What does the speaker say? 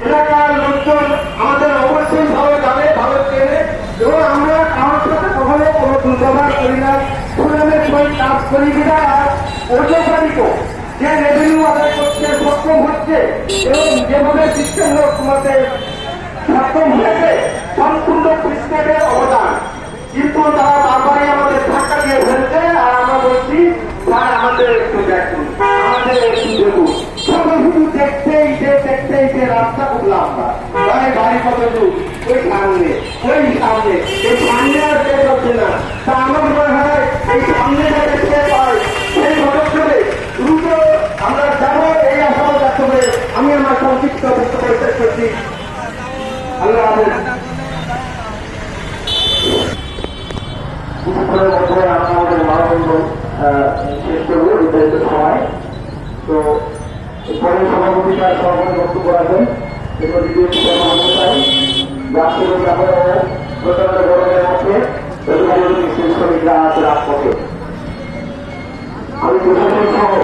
এলাকার লোকজন আমাদের অবশ্যই ভালো জানে, ভালো চেনে এবং আমরা কারোর সাথে কখনো কোনো দুর্ব্যবহার করি না, সুনামের সহিত কাজ করি বিনা আর অর্থকারিত যে রেভিনিউ আদায় করতে সক্ষম হচ্ছে এবং যেভাবে সিস্টেম তোমাকে সক্ষম হয়েছে সম্পূর্ণ সিস্টেমের অবদান। কিন্তু তারা বারবারই আমাদের ধাক্কা দিয়ে ফেলছে আর আমরা বলছি স্যার আমাদের একটু দেখুন, আমাদের একটু দেখুন। শুধু দেখতেই যে রাস্তা খুব লম্বা, বাড়ি কত দূর, ওই সামনে এই সামনে আর শেষ হচ্ছে না। তা আমার মনে হয় এই সামনে যাতে শেষ হয় সেই পদক্ষেপে দ্রুত আমরা যাবো, এই আশাও যাচ্ছে বলে আমি আমার সংক্ষিপ্ত বক্তব্য শেষ করছি। আল্লাহ হাফেজ। কিছুক্ষণের মধ্যে আমরা আমাদের মানববন্ধন শেষ করবো নির্ধারিত সময়। তো পরে সভাপতিরা সভাপতি বক্তব্য রাখবেন এরপর দ্বিতীয় মানতে চাই রাষ্ট্রীয় ব্যাপার ও প্রচন্ড গরমের মধ্যে শ্রমিকরা আছে রাজপথে। আমি প্রশাসন সহ